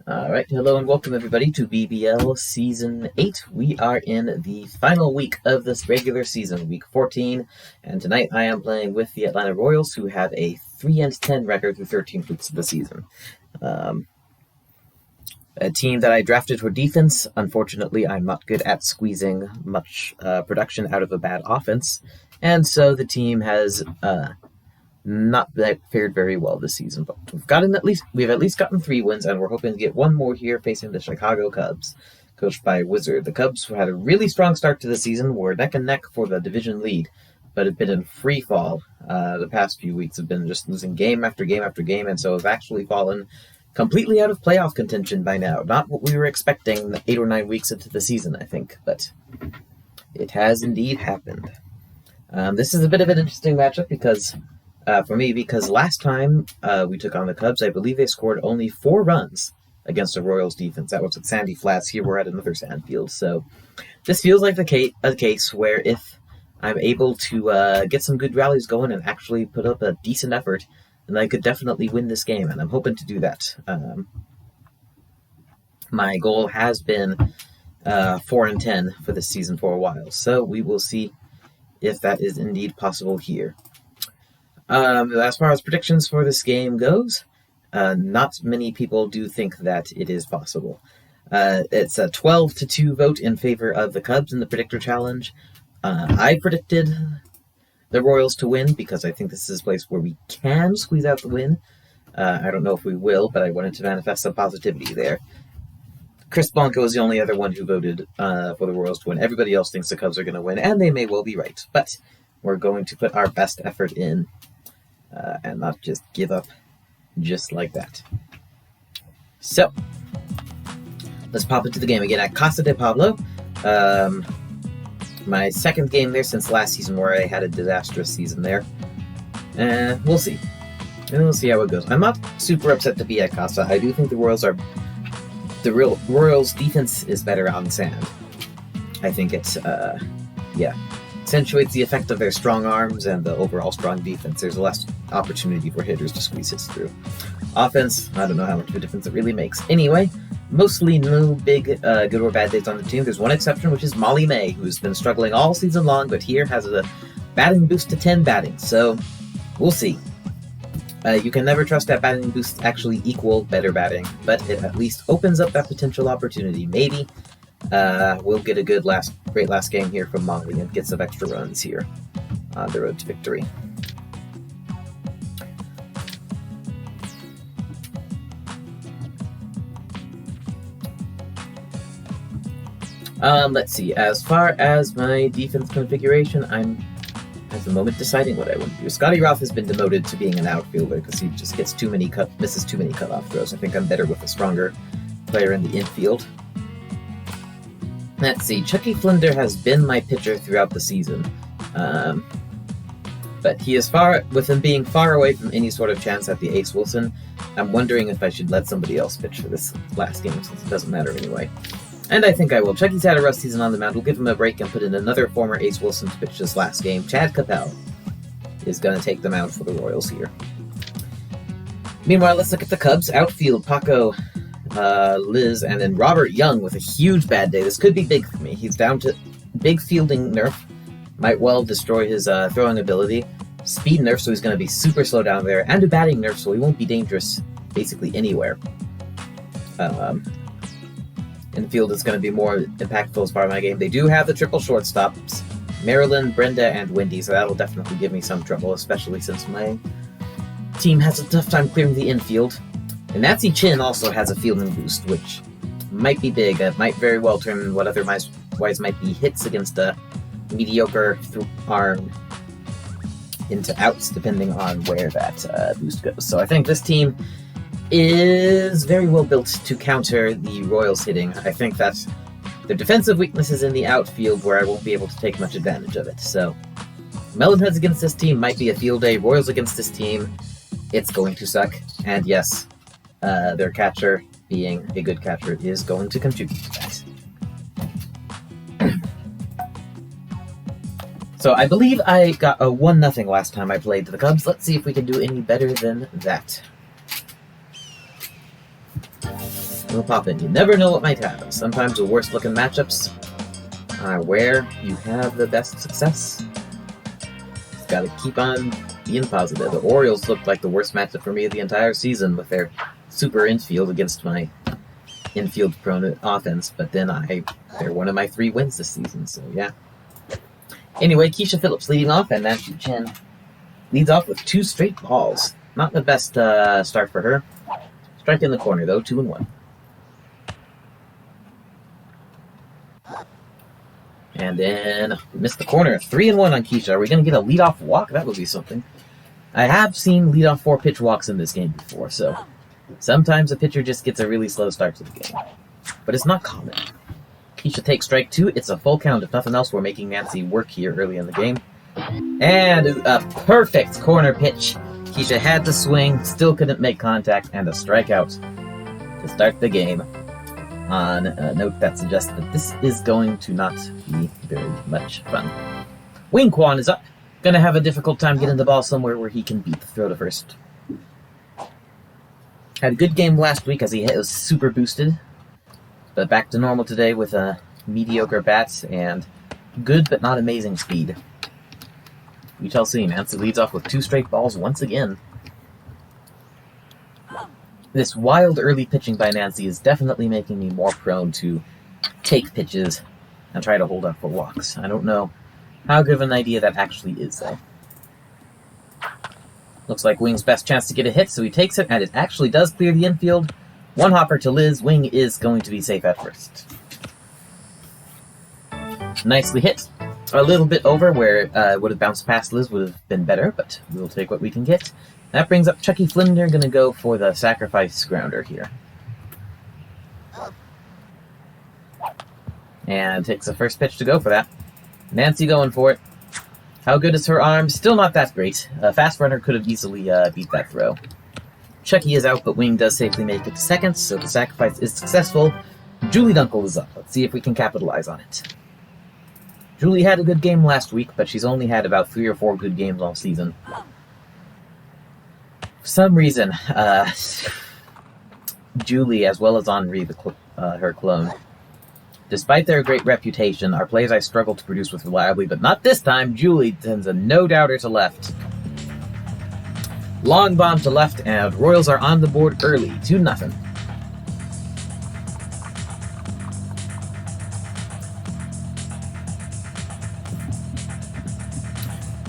Alright, hello and welcome everybody to BBL Season 8. We are in the final week of this regular season, week 14, and tonight I am playing with the Atlanta Royals, who have a 3-10 record through 13 weeks of the season. A team that I drafted for defense. Unfortunately, I'm not good at squeezing much production out of a bad offense, and so the team has not fared very well this season, but we've at least gotten 3 wins, and we're hoping to get one more here facing the Chicago Cubs, coached by Wizard. The Cubs, who had a really strong start to the season, were neck and neck for the division lead, but have been in free fall. The past few weeks have been just losing game after game after game, and so have actually fallen completely out of playoff contention by now. Not what we were expecting 8 or 9 weeks into the season, I think, but it has indeed happened. This is a bit of an interesting matchup for me, because last time we took on the Cubs, I believe they scored only 4 runs against the Royals defense. That was at Sandy Flats. Here we're at another sand field. So this feels like a case where if I'm able to get some good rallies going and actually put up a decent effort, then I could definitely win this game, and I'm hoping to do that. My goal has been 4-10 for this season for a while, so we will see if that is indeed possible here. As far as predictions for this game goes, not many people do think that it is possible. It's a 12-2 vote in favor of the Cubs in the Predictor Challenge. I predicted the Royals to win because I think this is a place where we can squeeze out the win. I don't know if we will, but I wanted to manifest some positivity there. Chris Blanco is the only other one who voted for the Royals to win. Everybody else thinks the Cubs are going to win, and they may well be right. But we're going to put our best effort in and not just give up just like that. So, let's pop into the game again at Casa de Pablo. My second game there since last season, where I had a disastrous season there. We'll see. We'll see how it goes. I'm not super upset to be at Casa. I do think the Royals defense is better on sand. I think it's accentuates the effect of their strong arms and the overall strong defense. There's less opportunity for hitters to squeeze hits through. Offense, I don't know how much of a difference it really makes. Anyway, mostly no big good or bad days on the team. There's one exception, which is Molly May, who's been struggling all season long, but here has a batting boost to 10 batting, so we'll see. You can never trust that batting boost actually equal better batting, but it at least opens up that potential opportunity. Maybe we'll get a great last game here from Molly and get some extra runs here on the road to victory. Let's see. As far as my defense configuration, I'm at the moment deciding what I want to do. Scotty Roth has been demoted to being an outfielder because he just misses too many cutoff throws. I think I'm better with a stronger player in the infield. Let's see. Chucky Flinder has been my pitcher throughout the season, but he is with him being far away from any sort of chance at the Ace Wilson. I'm wondering if I should let somebody else pitch for this last game, since it doesn't matter anyway. And I think I will. Chucky's had a rough season on the mound. We'll give him a break and put in another former Ace Wilson to pitch this last game. Chad Capel is going to take the mound for the Royals here. Meanwhile, let's look at the Cubs. Outfield, Paco, Liz, and then Robert Young with a huge bad day. This could be big for me. He's down to big fielding nerf. Might well destroy his throwing ability. Speed nerf, so he's going to be super slow down there. And a batting nerf, so he won't be dangerous basically anywhere. Infield is going to be more impactful as part of my game. They do have the triple shortstops, Marilyn, Brenda, and Wendy, so that'll definitely give me some trouble, especially since my team has a tough time clearing the infield. And Nancy Chin also has a fielding boost, which might be big. It might very well turn what otherwise might be hits against a mediocre arm into outs, depending on where that boost goes. So I think this team is very well built to counter the Royals hitting. I think that their defensive weakness is in the outfield, where I won't be able to take much advantage of it. So Melonheads against this team might be a field day. Royals against this team, it's going to suck. And yes, their catcher, being a good catcher, is going to contribute to that. So I believe I got a 1-0 last time I played the Cubs. Let's see if we can do any better than that. We'll pop in. You never know what might happen. Sometimes the worst looking matchups are where you have the best success. Just gotta keep on being positive. The Orioles looked like the worst matchup for me of the entire season with their super infield against my infield prone offense, but then they're one of my 3 wins this season, so yeah. Anyway, Keisha Phillips leading off, and Nancy Chen leads off with 2 straight balls. Not the best start for her. Strike in the corner, though, 2-1. And then missed the corner, 3-1 on Keisha. Are we going to get a leadoff walk? That would be something. I have seen leadoff 4-pitch walks in this game before, so sometimes a pitcher just gets a really slow start to the game. But it's not common. Keisha takes strike 2. It's a full count. If nothing else, we're making Nancy work here early in the game. And a perfect corner pitch. Keisha had to swing, still couldn't make contact, and a strikeout to start the game. On a note that suggests that this is going to not be very much fun. Wing Quan is up. Gonna have a difficult time getting the ball somewhere where he can beat the throw to first. Had a good game last week as he was super boosted. But back to normal today with a mediocre bat and good but not amazing speed. We shall see. Nancy leads off with 2 straight balls once again. This wild early pitching by Nancy is definitely making me more prone to take pitches and try to hold up for walks. I don't know how good of an idea that actually is, though. Looks like Wing's best chance to get a hit, so he takes it, and it actually does clear the infield. 1 hopper to Liz. Wing is going to be safe at first. Nicely hit. A little bit over where would have bounced past Liz would have been better, but we'll take what we can get. That brings up Chucky Flinder, going to go for the sacrifice grounder here. And takes the first pitch to go for that. Nancy going for it. How good is her arm? Still not that great. A fast runner could have easily beat that throw. Chucky is out, but Wing does safely make it to second, so the sacrifice is successful. Julie Dunkel is up. Let's see if we can capitalize on it. Julie had a good game last week, but she's only had about 3 or 4 good games all season. For some reason, Julie, as well as Henri, her clone, despite their great reputation, are players I struggle to produce with reliably, but not this time. Julie sends a no-doubter to left. Long bomb to left, and Royals are on the board early, 2-0.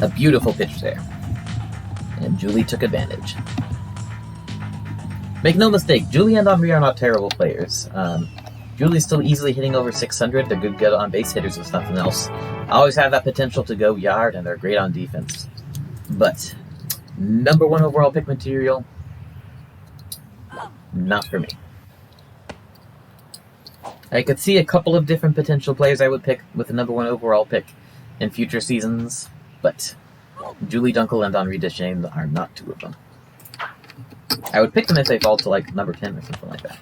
A beautiful pitch there. And Julie took advantage. Make no mistake, Julie and Henri are not terrible players. Julie's still easily hitting over 600. They're good on-base hitters if nothing else. Always have that potential to go yard, and they're great on defense. But number 1 overall pick material, not for me. I could see a couple of different potential players I would pick with the number 1 overall pick in future seasons, but Julie Dunkel and Henri Deschamps are not 2 of them. I would pick them if they fall to like number 10 or something like that.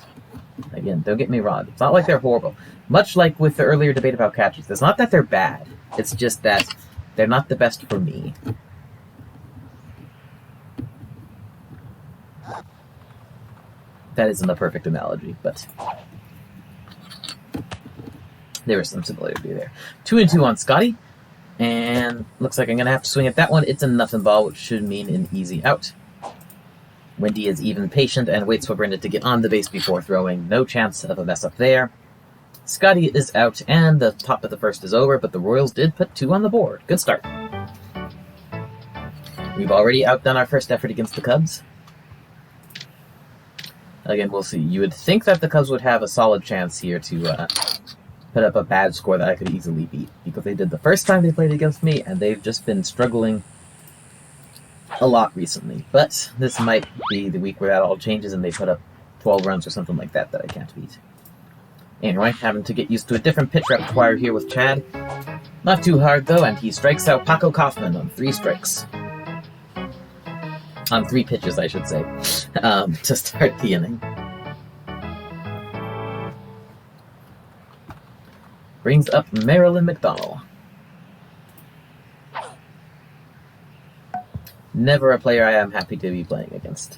Again, don't get me wrong. It's not like they're horrible. Much like with the earlier debate about catchers, it's not that they're bad. It's just that they're not the best for me. That isn't a perfect analogy, but there is some similarity there. 2-2 on Scotty. And looks like I'm going to have to swing at that one. It's a nothing ball, which should mean an easy out. Wendy is even patient and waits for Brenda to get on the base before throwing. No chance of a mess up there. Scotty is out, and the top of the first is over, but the Royals did put 2 on the board. Good start. We've already outdone our first effort against the Cubs. Again, we'll see. You would think that the Cubs would have a solid chance here to put up a bad score that I could easily beat, because they did the first time they played against me, and they've just been struggling a lot recently. But this might be the week where that all changes and they put up 12 runs or something like that I can't beat. Anyway, having to get used to a different pitch repertoire here with Chad. Not too hard, though, and he strikes out Paco Kaufman on 3 strikes. On 3 pitches, I should say, to start the inning. Brings up Marilyn McDonald. Never a player I am happy to be playing against.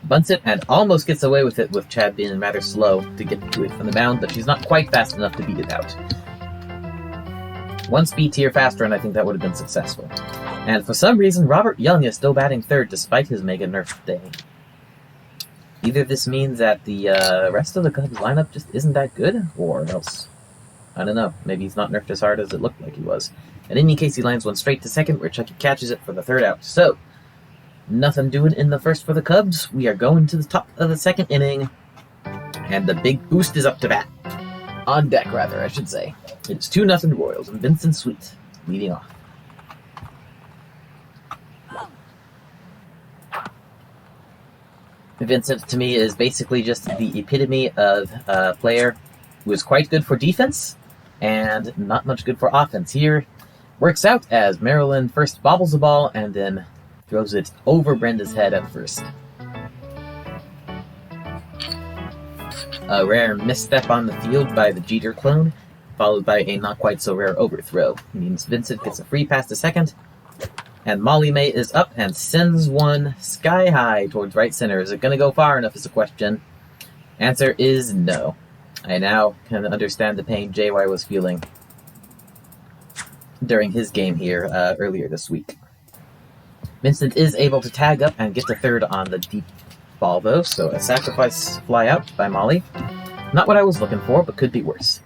bunts it and almost gets away with it, with Chad being rather slow to get to it from the mound, but she's not quite fast enough to beat it out. One speed tier faster, and I think that would have been successful. And for some reason, Robert Young is still batting third despite his mega nerf day. Either this means that the rest of the Cubs lineup just isn't that good, or else, I don't know, maybe he's not nerfed as hard as it looked like he was. In any case, he lines one straight to second, where Chucky catches it for the third out. So, nothing doing in the first for the Cubs. We are going to the top of the second inning, and the big boost is up to bat. On deck, rather, I should say. It's 2-0 Royals, and Vincent Sweet leading off. Vincent, to me, is basically just the epitome of a player who is quite good for defense and not much good for offense. Here, works out as Marilyn first bobbles the ball and then throws it over Brenda's head at first. A rare misstep on the field by the Jeter clone, followed by a not-quite-so-rare overthrow. It means Vincent gets a free pass to second, and Molly May is up and sends one sky high towards right center. Is it going to go far enough is a question. Answer is no. I now can understand the pain JY was feeling during his game here earlier this week. Vincent is able to tag up and get to third on the deep ball, though, so a sacrifice fly out by Molly. Not what I was looking for, but could be worse.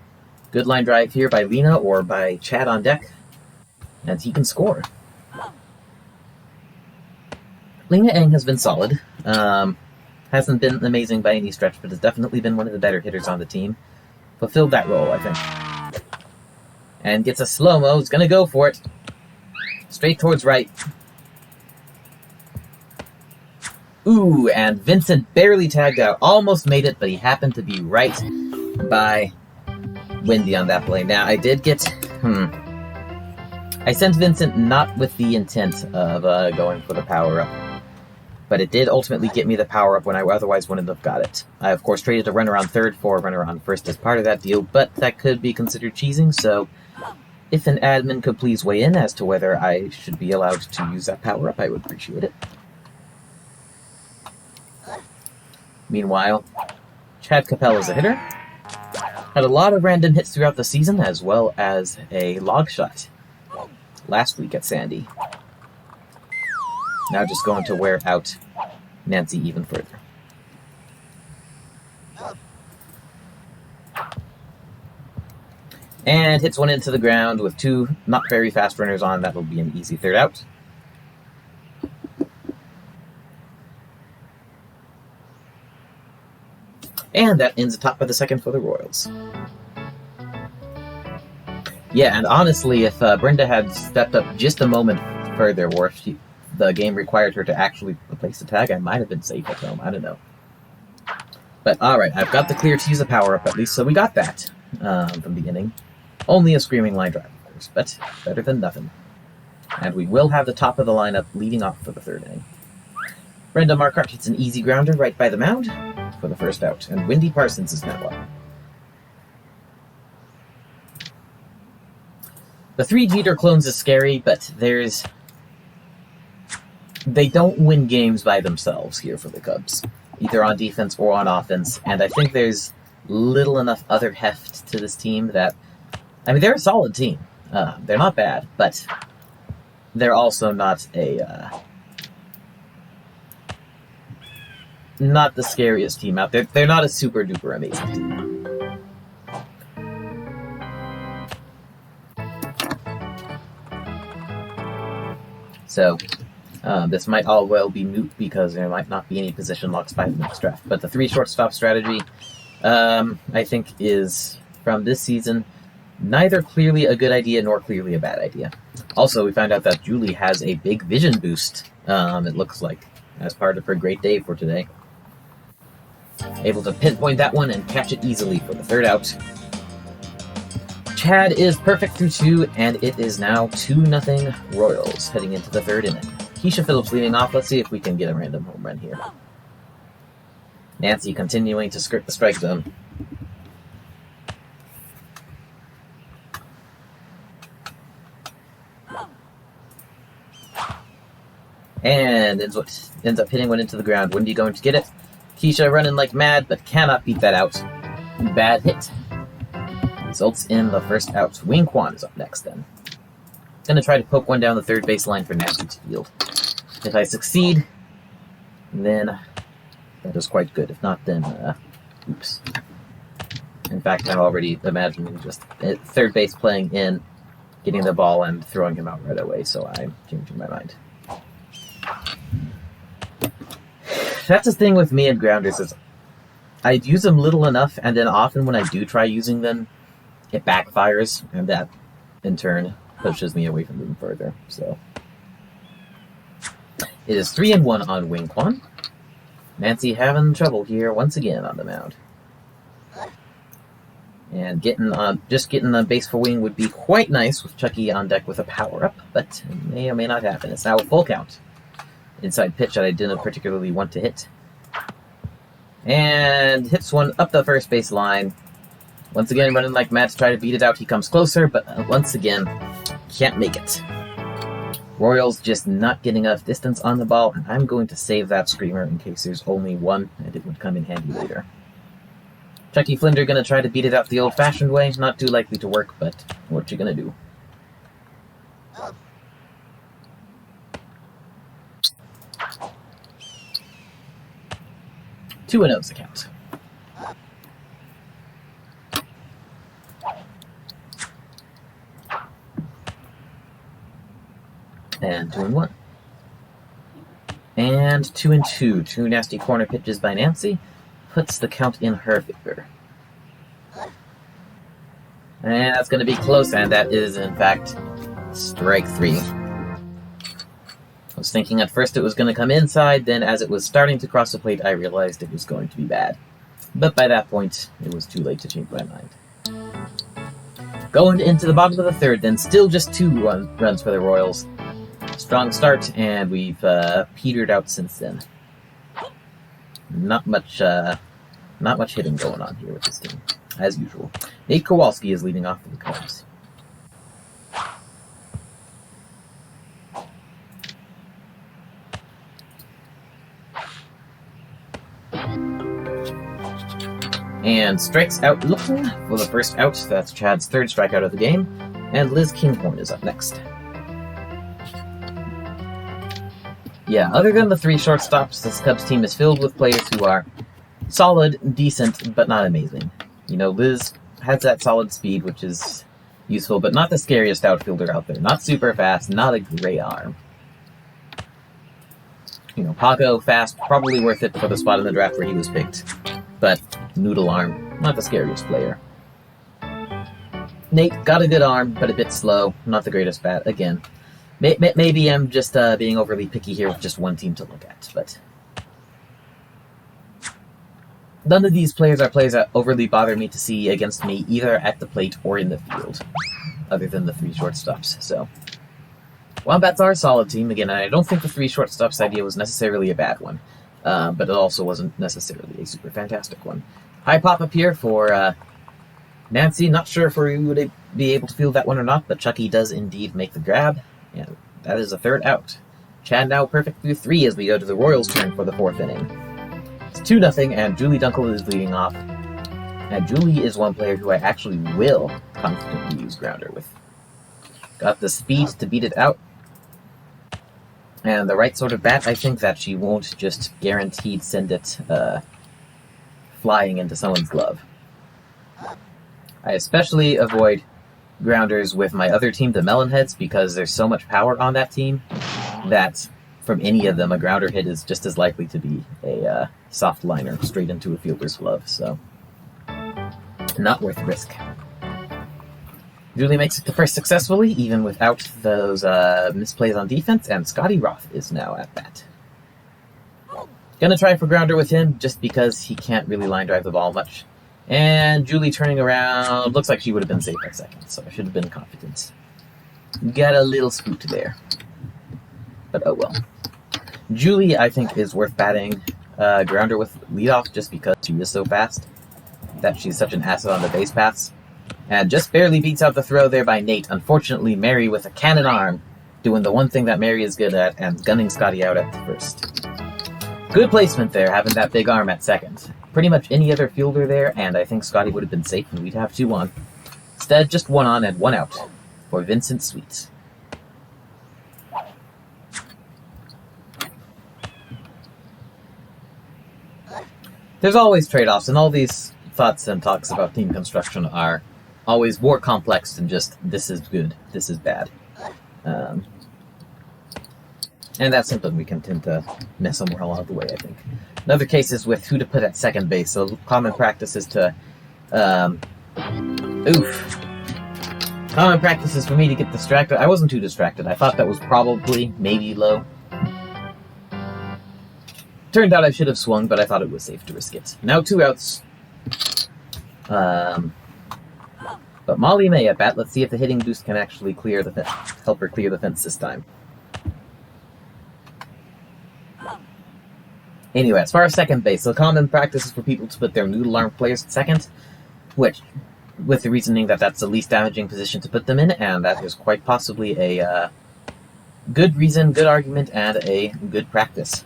Good line drive here by Lena or by Chad on deck, and he can score. Lena Eng has been solid. Hasn't been amazing by any stretch, but has definitely been one of the better hitters on the team. Fulfilled that role, I think. And gets a slow-mo. Is going to go for it. Straight towards right. Ooh, and Vincent barely tagged out. Almost made it, but he happened to be right by Wendy on that play. Now, I did get... I sent Vincent not with the intent of going for the power-up. But it did ultimately get me the power-up when I otherwise wouldn't have got it. I, of course, traded a runner on third for a runner on first as part of that deal, but that could be considered cheesing, so if an admin could please weigh in as to whether I should be allowed to use that power-up, I would appreciate it. Meanwhile, Chad Capel is a hitter. Had a lot of random hits throughout the season, as well as a log shot last week at Sandy. Now just going to wear out Nancy even further. And hits one into the ground with two not very fast runners on. That will be an easy third out. And that ends the top of the second for the Royals. Yeah, and honestly, if Brenda had stepped up just a moment further, or if the game required her to actually place the tag, I might have been safe at home. I don't know. But alright, I've got the clear to use a power-up at least, so we got that from the inning. Only a screaming line drive, of course, but better than nothing. And we will have the top of the lineup leading off for the third inning. Brenda Marquardt hits an easy grounder right by the mound for the first out, and Wendy Parsons is now up. The three Jeter clones is scary, but they don't win games by themselves here for the Cubs, either on defense or on offense, and I think there's little enough other heft to this team that, I mean, they're a solid team. They're not bad, but they're also not not the scariest team out there. They're not a super duper amazing team. So, this might all well be moot because there might not be any position locks by the next draft. But the three shortstop strategy, I think, is, from this season, neither clearly a good idea nor clearly a bad idea. Also, we found out that Julie has a big vision boost, it looks like, as part of her great day for today. Able to pinpoint that one and catch it easily for the third out. Chad is perfect through two, and it is now 2-0 Royals heading into the third inning. Keisha Phillips leading off. Let's see if we can get a random home run here. Nancy continuing to skirt the strike zone. And ends up hitting one into the ground. Wendy going to get it. Keisha running like mad, but cannot beat that out. Bad hit. Results in the first out. Wing Quan is up next then. Gonna try to poke one down the third baseline for Nancy to field. If I succeed, then that is quite good. If not, then oops. In fact, I'm already imagining just third base playing in, getting the ball and throwing him out right away, so I'm changing my mind. That's the thing with me and grounders is I use them little enough, and then often when I do try using them, it backfires, and that in turn pushes me away from them further. So it is 3-1 on Wing Quan. Nancy having trouble here once again on the mound. And getting on base for Wing would be quite nice with Chucky on deck with a power-up, but it may or may not happen. It's now a full count. Inside pitch that I didn't particularly want to hit. And hits one up the first base line. Once again, running like mad to try to beat it out. He comes closer, but once again, can't make it. Royals just not getting enough distance on the ball, and I'm going to save that screamer in case there's only one, and it would come in handy later. Chucky Flinder gonna try to beat it out the old-fashioned way. Not too likely to work, but what you gonna do? 2-0's the count. And 2-1. And 2-2. Two nasty corner pitches by Nancy. Puts the count in her favor. And that's going to be close, and that is, in fact, strike 3. I was thinking at first it was going to come inside, then as it was starting to cross the plate, I realized it was going to be bad. But by that point, it was too late to change my mind. Going into the bottom of the third, then still just 2 runs for the Royals. Strong start, and we've petered out since then. Not much hitting going on here with this team, as usual. Nate Kowalski is leading off for the Cubs. And strikes out looking for the first out. That's Chad's third strikeout of the game. And Liz Kinghorn is up next. Yeah, other than the 3 shortstops, this Cubs team is filled with players who are solid, decent, but not amazing. You know, Liz has that solid speed, which is useful, but not the scariest outfielder out there. Not super fast, not a great arm. You know, Paco, fast, probably worth it for the spot in the draft where he was picked. But noodle arm, not the scariest player. Nate got a good arm, but a bit slow. Not the greatest bat, again. Maybe I'm just being overly picky here with just one team to look at, but none of these players are players that overly bother me to see against me, either at the plate or in the field, other than the 3 shortstops. So, Wombats are a solid team, again, and I don't think the 3 shortstops idea was necessarily a bad one, but it also wasn't necessarily a super fantastic one. High pop up here for Nancy. Not sure if we would be able to field that one or not, but Chucky does indeed make the grab. And that is a third out. Chad now perfect through 3 as we go to the Royals' turn for the 4th inning. It's 2-0, and Julie Dunkel is leading off. And Julie is one player who I actually will confidently use grounder with. Got the speed to beat it out. And the right sort of bat, I think, that she won't just guaranteed send it flying into someone's glove. I especially avoid grounders with my other team, the Melonheads, because there's so much power on that team that from any of them, a grounder hit is just as likely to be a soft liner straight into a fielder's glove, so not worth the risk. Julie makes it to first successfully, even without those misplays on defense, and Scotty Roth is now at bat. Gonna try for grounder with him, just because he can't really line drive the ball much. And Julie turning around, looks like she would have been safe at second, so I should have been confident. Got a little spooked there. But oh well. Julie, I think, is worth batting grounder with leadoff just because she is so fast, that she's such an asset on the base paths. And just barely beats out the throw there by Nate. Unfortunately, Mary with a cannon arm Doing the one thing that Mary is good at, and gunning Scotty out at the first. Good placement there, having that big arm at second. Pretty much any other fielder there, and I think Scotty would have been safe and we'd have 2 on. Instead, just 1 on and 1 out for Vincent Sweet. There's always trade-offs, and all these thoughts and talks about team construction are always more complex than just, this is good, this is bad. And that's something we can tend to miss somewhere along the way, I think. Another case is with who to put at second base. So common practice is to... Common practice is for me to get distracted. I wasn't too distracted. I thought that was probably, maybe low. Turned out I should have swung, but I thought it was safe to risk it. Now 2 outs. But Molly May at bat. Let's see if the hitting boost can actually clear the help her clear the fence this time. Anyway, as far as second base, so common practice is for people to put their noodle arm players at second, which, with the reasoning that that's the least damaging position to put them in, and that is quite possibly a good reason, good argument, and a good practice.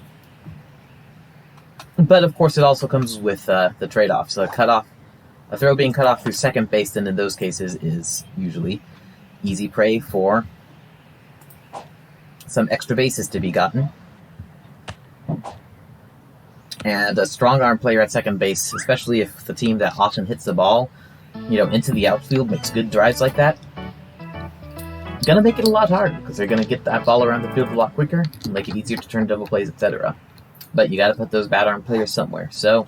But of course, it also comes with the trade-off. So a throw being cut off through second base, then in those cases is usually easy prey for some extra bases to be gotten. And a strong arm player at second base, especially if the team that often hits the ball, into the outfield makes good drives like that, gonna make it a lot harder because they're gonna get that ball around the field a lot quicker, and make it easier to turn double plays, etc. But you gotta put those bad arm players somewhere. So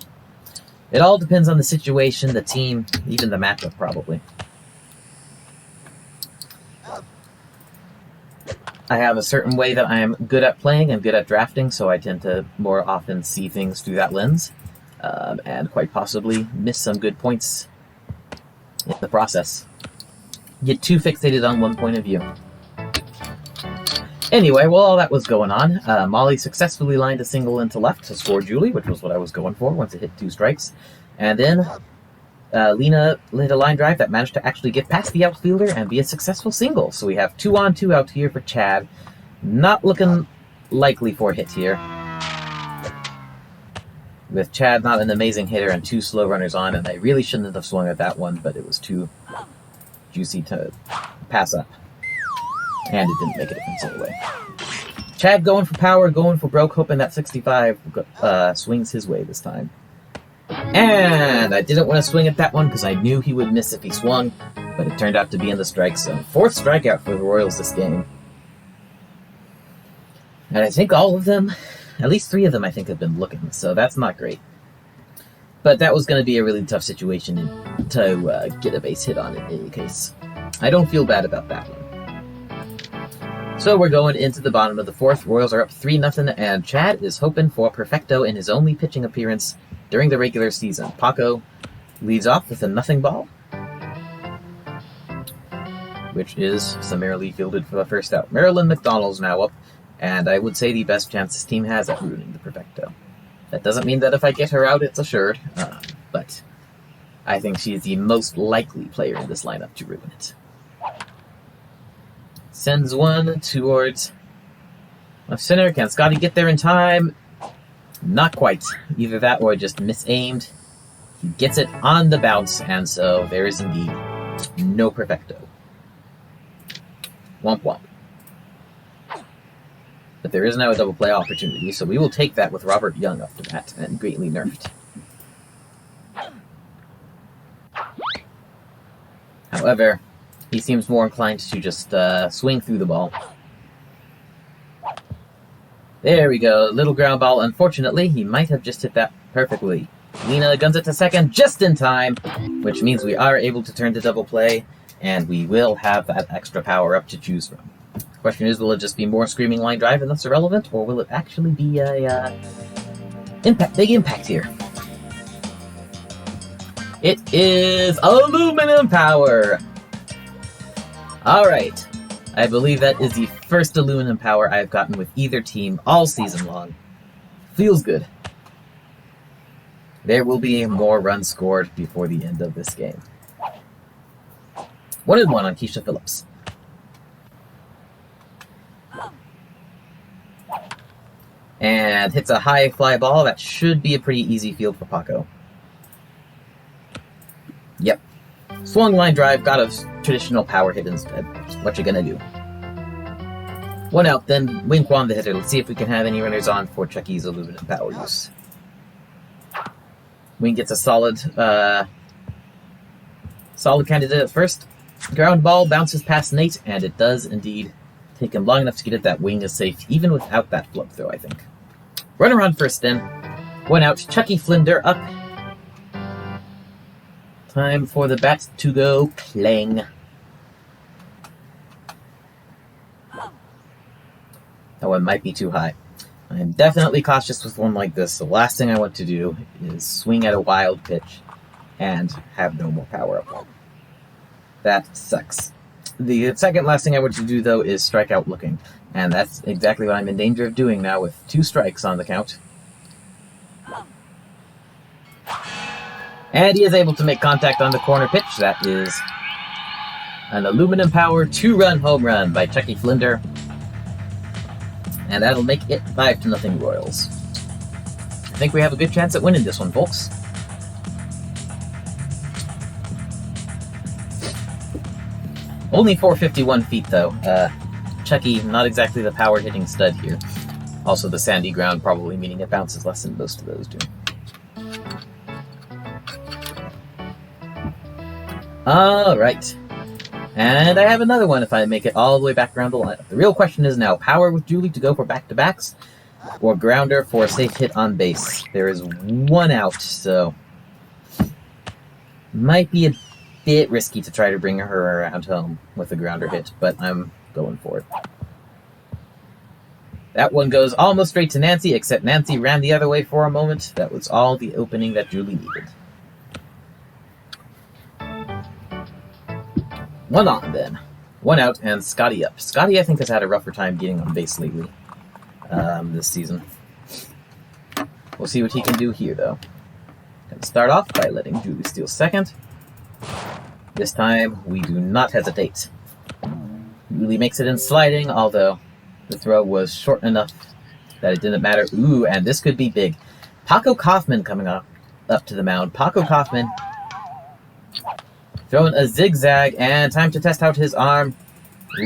it all depends on the situation, the team, even the matchup, probably. I have a certain way that I am good at playing and good at drafting, so I tend to more often see things through that lens, and quite possibly miss some good points in the process. Get too fixated on one point of view. Anyway, while all that was going on, Molly successfully lined a single into left to score Julie, which was what I was going for once it hit 2 strikes. And then Lena lit a line drive that managed to actually get past the outfielder and be a successful single. So we have 2 on, 2 out here for Chad. Not looking likely for a hit here. With Chad not an amazing hitter and 2 slow runners on, and I really shouldn't have swung at that one, but it was too juicy to pass up. And it didn't make a difference anyway. Chad going for power, going for broke, hoping that 65 swings his way this time. And I didn't want to swing at that one because I knew he would miss if he swung, but it turned out to be in the strike zone. 4th strikeout for the Royals this game. And I think all of them, at least 3 of them, I think have been looking, so that's not great. But that was going to be a really tough situation to get a base hit on in any case. I don't feel bad about that one. So we're going into the bottom of the 4th. Royals are up 3-0, and Chad is hoping for a perfecto in his only pitching appearance during the regular season. Paco leads off with a nothing ball, which is summarily fielded for the first out. Marilyn McDonald's now up, and I would say the best chance this team has at ruining the perfecto. That doesn't mean that if I get her out, it's assured, but I think she is the most likely player in this lineup to ruin it. Sends one towards left center. Can Scotty get there in time? Not quite. Either that or just misaimed. He gets it on the bounce, and so there is indeed no perfecto. Womp womp. But there is now a double play opportunity, so we will take that with Robert Young up to bat and greatly nerfed. However, he seems more inclined to just swing through the ball. There we go, little ground ball. Unfortunately, he might have just hit that perfectly. Lena guns it to second just in time, which means we are able to turn to double play, and we will have that extra power up to choose from. The question is, will it just be more screaming line drive and that's irrelevant, or will it actually be a big impact here? It is aluminum power! Alright, I believe that is the first aluminum power I've gotten with either team all season long. Feels good. There will be more runs scored before the end of this game. 1-1 on Keisha Phillips. and hits a high fly ball. That should be a pretty easy field for Paco. Yep. Swung line drive, got a traditional power hit instead. What you gonna do? 1 out, then Wing Quan the hitter. Let's see if we can have any runners on for Chucky's aluminum power use. Wing gets a solid candidate at first. Ground ball bounces past Nate, and it does indeed take him long enough to get it. That Wing is safe, even without that flip throw, I think. Runner on first then. 1 out, Chucky Flinder up. Time for the bats to go clang. That one might be too high. I'm definitely cautious with one like this. The last thing I want to do is swing at a wild pitch and have no more power up. That sucks. The second last thing I want to do, though, is strike out looking. And that's exactly what I'm in danger of doing now with 2 strikes on the count. And he is able to make contact on the corner pitch. That is an aluminum power 2-run home run by Chucky Flinder. And that'll make it 5-0 Royals. I think we have a good chance at winning this one, folks. Only 451 feet, though. Chucky, not exactly the power hitting stud here. Also, the sandy ground probably meaning it bounces less than most of those do. Alright. And I have another one if I make it all the way back around the lineup. The real question is now, power with Julie to go for back-to-backs, or grounder for a safe hit on base. There is 1 out, so might be a bit risky to try to bring her around home with a grounder hit, but I'm going for it. That one goes almost straight to Nancy, except Nancy ran the other way for a moment. That was all the opening that Julie needed. 1 on, then. 1 out, and Scotty up. Scotty, I think, has had a rougher time getting on base lately this season. We'll see what he can do here, though. Gonna start off by letting Julie steal second. This time, we do not hesitate. Julie makes it in sliding, although the throw was short enough that it didn't matter. Ooh, and this could be big. Paco Kaufman coming up to the mound. Paco Kaufman throwing a zigzag, and time to test out his arm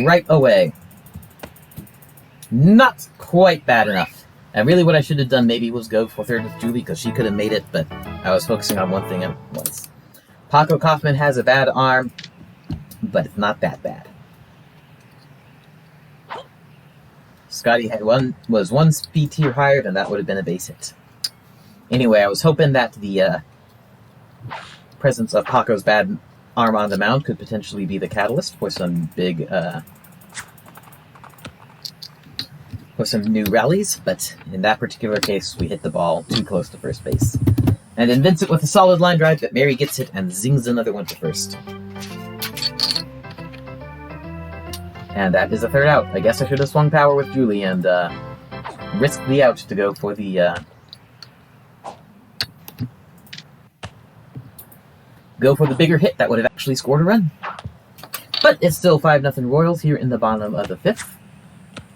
right away. Not quite bad enough. And really what I should have done maybe was go for third with Julie, because she could have made it, but I was focusing on one thing at once. Paco Kaufman has a bad arm, but it's not that bad. Scotty was one speed tier higher, and that would have been a base hit. Anyway, I was hoping that the presence of Paco's bad arm on the mound could potentially be the catalyst for some big, for some new rallies, but in that particular case, we hit the ball too close to first base. And then Vincent with a solid line drive, but Mary gets it and zings another one to first. And that is a third out. I guess I should have swung power with Julie and risked the out to go for the bigger hit that would have actually scored a run. But it's still 5-0 Royals here in the bottom of the 5th.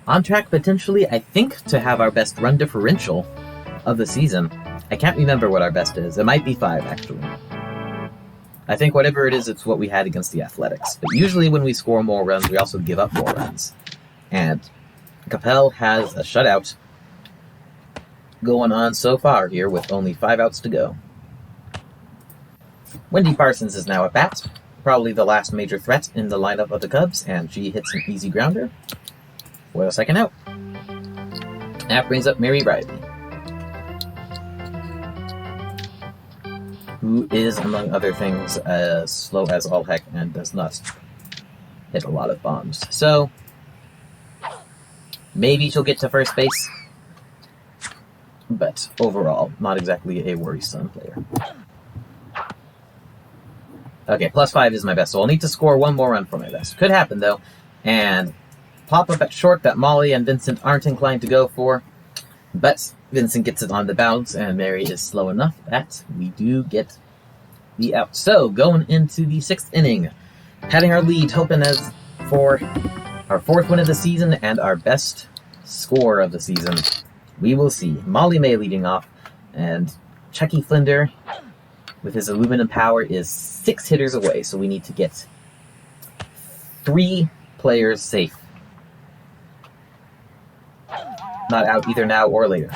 On track, potentially, I think, to have our best run differential of the season. I can't remember what our best is. It might be 5, actually. I think whatever it is, it's what we had against the Athletics. But usually when we score more runs, we also give up more runs. And Capel has a shutout going on so far here with only 5 outs to go. Wendy Parsons is now at bat. Probably the last major threat in the lineup of the Cubs, and she hits an easy grounder for the second out. That brings up Mary Riley, who is, among other things, as slow as all heck and does not hit a lot of bombs. So, maybe she'll get to first base, but overall, not exactly a worrisome player. Okay, +5 is my best, so I'll need to score 1 more run for my best. Could happen, though, and pop up at short that Molly and Vincent aren't inclined to go for, but Vincent gets it on the bounce, and Mary is slow enough that we do get the out. So, going into the 6th inning, having our lead, hoping as for our 4th win of the season and our best score of the season. We will see. Molly May leading off, and Chucky Flinder, with his aluminum power, is 6 hitters away, so we need to get 3 players safe. Not out either now or later.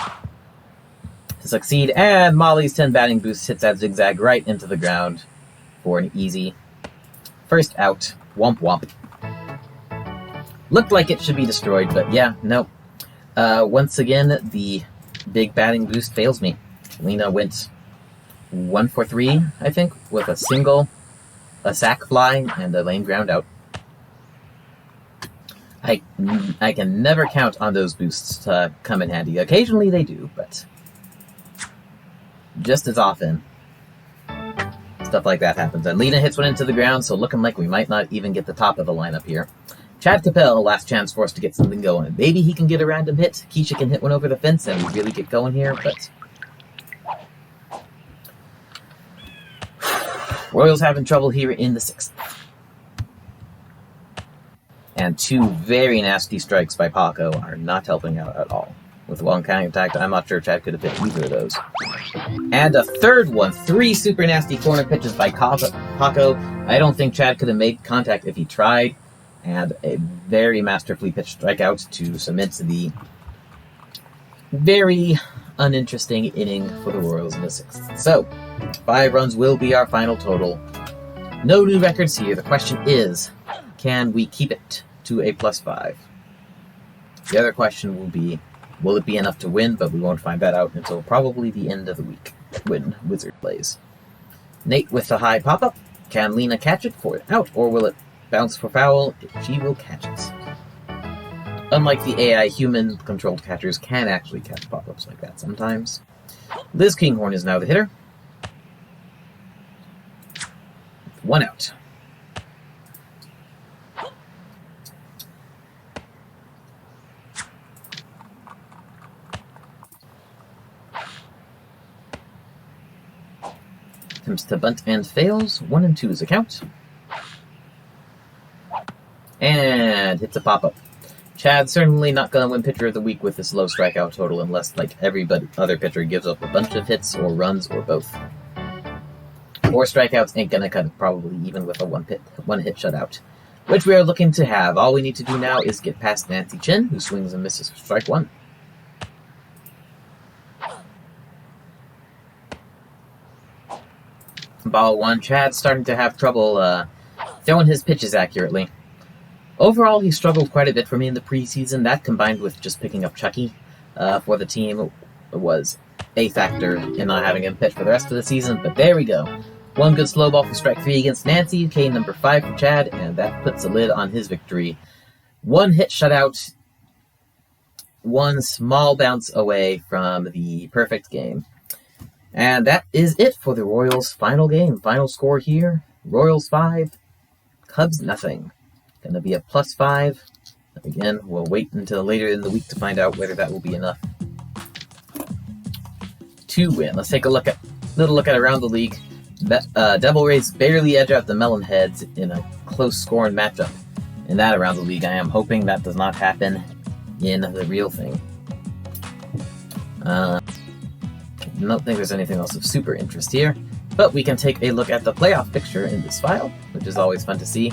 To succeed, and Molly's 10 batting boost hits that zigzag right into the ground for an easy first out. Womp womp. Looked like it should be destroyed, but yeah, nope. Once again, the big batting boost fails me. Lena went 1 for 3, I think, with a single, a sac fly, and a lane ground out. I can never count on those boosts to come in handy. Occasionally they do, but just as often, stuff like that happens. And Lena hits one into the ground, so looking like we might not even get the top of the lineup here. Chad Capel, last chance for us to get something going. Maybe he can get a random hit. Keisha can hit one over the fence and we really get going here, but Royals having trouble here in the 6th. And 2 very nasty strikes by Paco are not helping out at all. With one contact, I'm not sure Chad could have hit either of those. And a third one, 3 super nasty corner pitches by Paco. I don't think Chad could have made contact if he tried. And a very masterfully pitched strikeout to cement the very uninteresting inning for the Royals in the 6th. So, 5 runs will be our final total. No new records here. The question is, can we keep it to a +5? The other question will be, will it be enough to win? But we won't find that out until probably the end of the week when Wizard plays. Nate with the high pop-up. Can Lena catch it for it out, or will it bounce for foul? She will catch it. Unlike the AI, human-controlled catchers can actually catch pop-ups like that sometimes. Liz Kinghorn is now the hitter. 1 out. Attempts to bunt and fails. 1 and 2 is a count. And hits a pop-up. Chad's certainly not going to win Pitcher of the Week with this low strikeout total unless, like, every other pitcher gives up a bunch of hits or runs or both. 4 strikeouts ain't going to cut it, probably, even with a one-hit shutout, which we are looking to have. All we need to do now is get past Nancy Chin, who swings and misses for strike 1. Ball 1. Chad's starting to have trouble throwing his pitches accurately. Overall, he struggled quite a bit for me in the preseason. That, combined with just picking up Chucky for the team, was a factor in not having him pitch for the rest of the season. But there we go. 1 good slow ball for strike 3 against Nancy. K number 5 for Chad, and that puts a lid on his victory. 1 hit shutout. 1 small bounce away from the perfect game. And that is it for the Royals' final game. Final score here, Royals 5, Cubs nothing. Gonna be a +5. Again, we'll wait until later in the week to find out whether that will be enough to win. Let's take a little look at around the league. Devil Rays barely edge out the Melonheads in a close scoring matchup. In that around the league, I am hoping that does not happen in the real thing. I don't think there's anything else of super interest here, but we can take a look at the playoff picture in this file, which is always fun to see.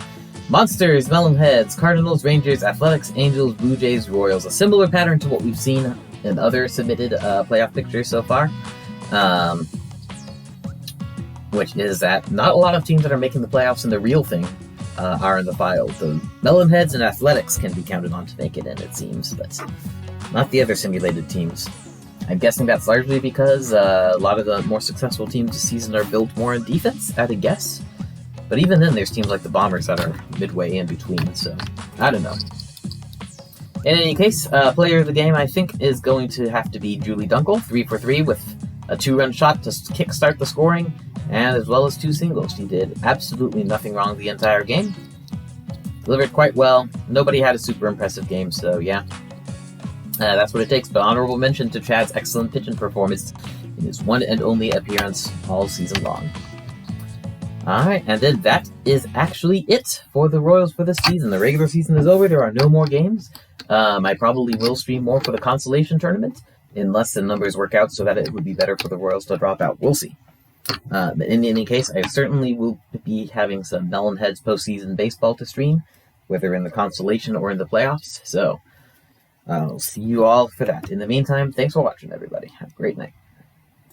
Monsters, Melonheads, Cardinals, Rangers, Athletics, Angels, Blue Jays, Royals. A similar pattern to what we've seen in other submitted playoff pictures so far, which is that not a lot of teams that are making the playoffs in the real thing are in the file. The Melonheads and Athletics can be counted on to make it in, it seems, but not the other simulated teams. I'm guessing that's largely because a lot of the more successful teams this season are built more in defense, at a guess. But even then, there's teams like the Bombers that are midway in between, so I don't know. In any case, player of the game, I think, is going to have to be Julie Dunkel, 3 for 3 with a 2-run shot to kickstart the scoring, and as well as 2 singles. She did absolutely nothing wrong the entire game. Delivered quite well. Nobody had a super impressive game, so yeah. That's what it takes, but honorable mention to Chad's excellent pitching performance in his one and only appearance all season long. Alright, and then that is actually it for the Royals for this season. The regular season is over, there are no more games. I probably will stream more for the consolation tournament, unless the numbers work out so that it would be better for the Royals to drop out. We'll see. But in any case, I certainly will be having some Melonheads postseason baseball to stream, whether in the Constellation or in the playoffs. So I'll see you all for that. In the meantime, thanks for watching, everybody. Have a great night.